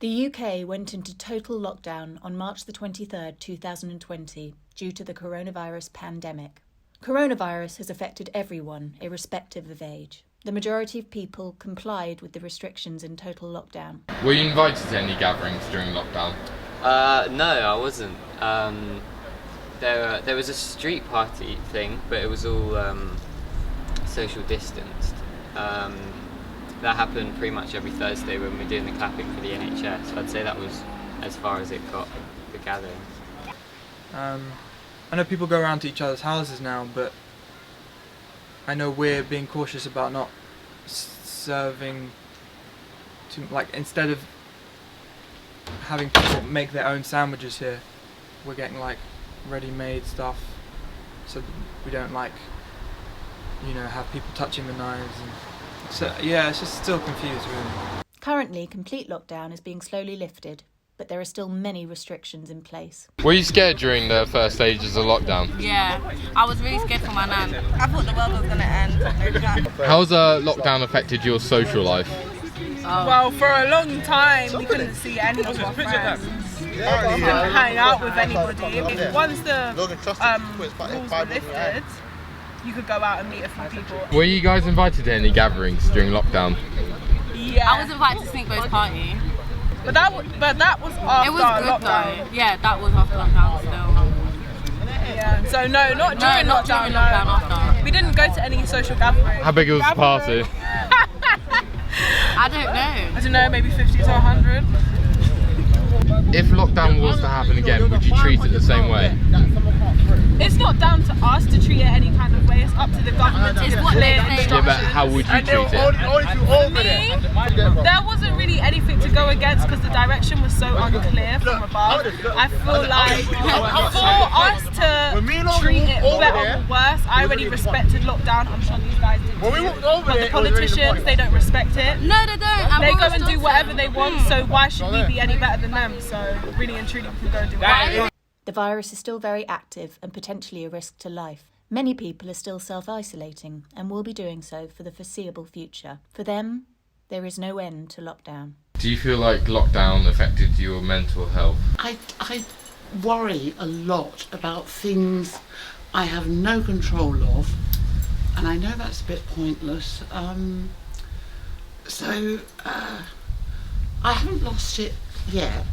The UK went into total lockdown on March the 23rd, 2020, due to the coronavirus pandemic. Coronavirus has affected everyone, irrespective of age. The majority of people complied with the restrictions in total lockdown. Were you invited to any gatherings during lockdown? No, I wasn't. There was a street party thing, but it was all social distanced. That happened pretty much every Thursday when we were doing the clapping for the NHS. I'd say that was as far as it got, the gatherings. I know people go around to each other's houses now, but I know we're being cautious about not serving instead of having people make their own sandwiches here, we're getting ready-made stuff, so we don't have people touching the knives. And so yeah, it's just still confused really. Currently, complete lockdown is being slowly lifted, but there are still many restrictions in place. Were you scared during the first stages of lockdown? Yeah, I was really scared for my nan. I thought the world was going to end. How's lockdown affected your social life? Well, for a long time we couldn't see any of our friends. We couldn't hang out with anybody. Once the rules were lifted, you could go out and meet a few people. Were you guys invited to any gatherings during lockdown? Yeah. I was invited to Sneakbo's party. But that was after It was good lockdown. though. Yeah, that was after lockdown still. Yeah. So no, not during lockdown. During lockdown, after. We didn't go to any social gatherings. How big was the party? I don't know. Maybe 50 to 100. If lockdown was to happen again, would you treat it the same way? It's not down to us to treat it any kind of way. It's up to the government to It's give what clear they say. Yeah, but instructions. how would you treat it? For me, there wasn't really anything to go against because the direction was so unclear from above. I feel like for us to treat it better or worse, I already respected lockdown. I'm sure these guys did too. But the politicians, they don't respect it. No, they don't. They go and do whatever they want, so why should we be any better than them? So really and truly, we can go and do whatever. The virus is still very active and potentially a risk to life. Many people are still self-isolating and will be doing so for the foreseeable future. For them, there is no end to lockdown. Do you feel like lockdown affected your mental health? I worry a lot about things I have no control of, and I know that's a bit pointless. So I haven't lost it yet.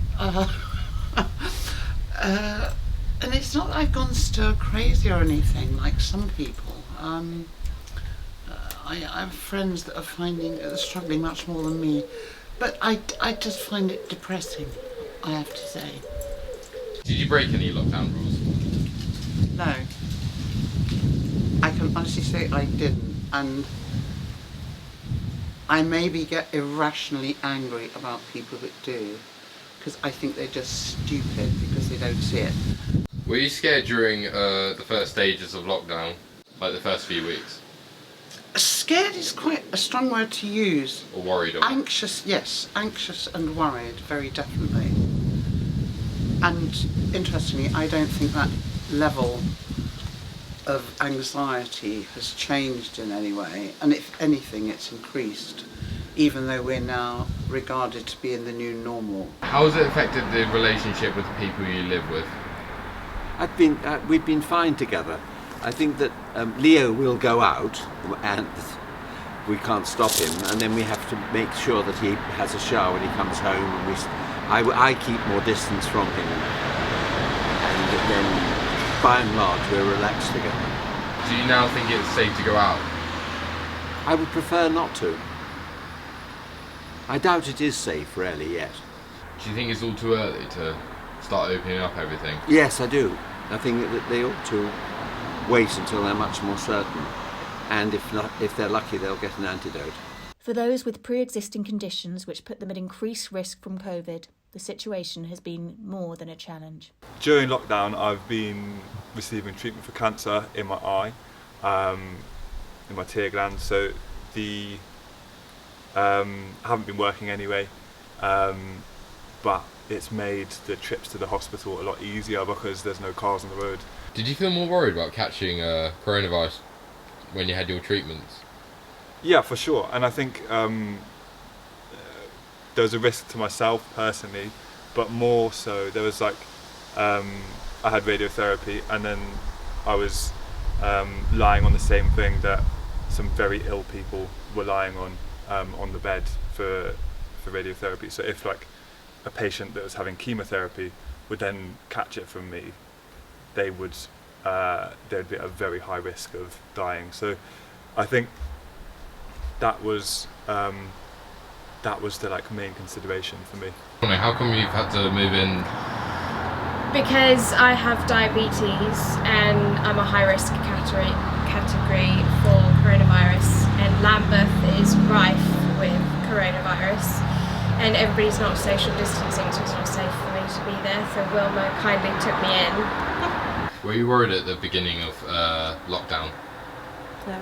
And it's not that I've gone stir crazy or anything like some people. I have friends that are struggling much more than me, but I just find it depressing, I have to say. Did you break any lockdown rules? No, I can honestly say I didn't, and I maybe get irrationally angry about people that do, because I think they're just stupid because they don't see it. Were you scared during the first stages of lockdown, like the first few weeks? Scared is quite a strong word to use. Or worried? Anxious, yes. Anxious and worried, very definitely. And interestingly, I don't think that level of anxiety has changed in any way. And if anything, it's increased, even though we're now regarded to be in the new normal. How has it affected the relationship with the people you live with? We've been fine together. I think that Leo will go out and we can't stop him, and then we have to make sure that he has a shower when he comes home, and I keep more distance from him, and then by and large we're relaxed together. Do you now think it's safe to go out? I would prefer not to. I doubt it is safe really yet. Do you think it's all too early to start opening up everything? Yes, I do. I think that they ought to wait until they're much more certain, and if they're lucky they'll get an antidote. For those with pre-existing conditions which put them at increased risk from COVID, the situation has been more than a challenge. During lockdown I've been receiving treatment for cancer in my eye, in my tear gland, so I haven't been working anyway, but it's made the trips to the hospital a lot easier because there's no cars on the road. Did you feel more worried about catching coronavirus when you had your treatments? Yeah, for sure, and I think there was a risk to myself personally, but more so there was like I had radiotherapy, and then I was lying on the same thing that some very ill people were lying on the bed for radiotherapy. So if like a patient that was having chemotherapy would then catch it from me, they'd be at a very high risk of dying. So I think that was the like main consideration for me. How come you've had to move in? Because I have diabetes and I'm a high risk category for coronavirus, and Lambeth is rife with coronavirus, and everybody's not social distancing, so it's not safe for me to be there, so Wilma kindly took me in. Were you worried at the beginning of lockdown? No.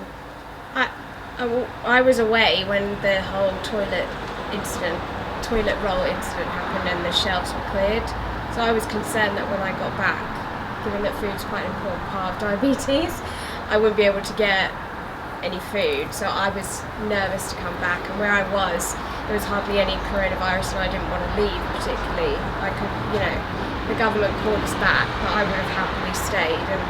I was away when the whole toilet roll incident happened and the shelves were cleared, so I was concerned that when I got back, given that food's quite an important part of diabetes, I wouldn't be able to get any food, so I was nervous to come back. And where I was, there was hardly any coronavirus and I didn't want to leave particularly. I could, the government called us back, but I would have happily stayed, and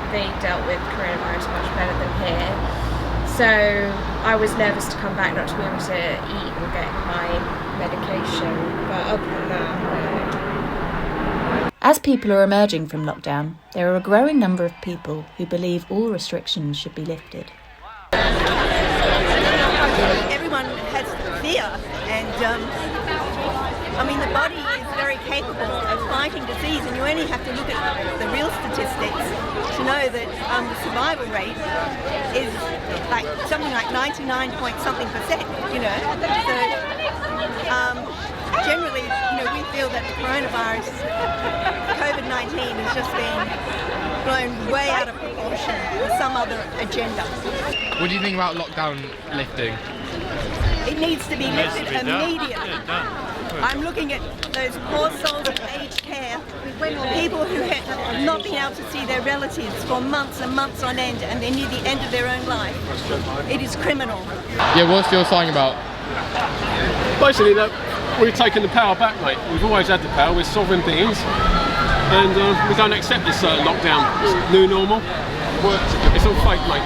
they dealt with coronavirus much better than here. So I was nervous to come back, not to be able to eat or get my medication, but other than that, no. As people are emerging from lockdown, there are a growing number of people who believe all restrictions should be lifted. Everyone has fear, and the body is very capable of fighting disease, and you only have to look at the real statistics to know that the survival rate is like something like 99.something%, So generally, we feel that the coronavirus, COVID-19, has just been blown way out of proportion with some other agenda. What do you think about lockdown lifting? It needs to be lifted immediately. I'm looking at those poor souls of aged care, people who have not been able to see their relatives for months and months on end, and they're near the end of their own life. It is criminal. Yeah, what's your saying about? Basically, that we've taken the power back, mate. We've always had the power. We're sovereign beings, and we don't accept this lockdown. It's new normal. It's all fake, mate.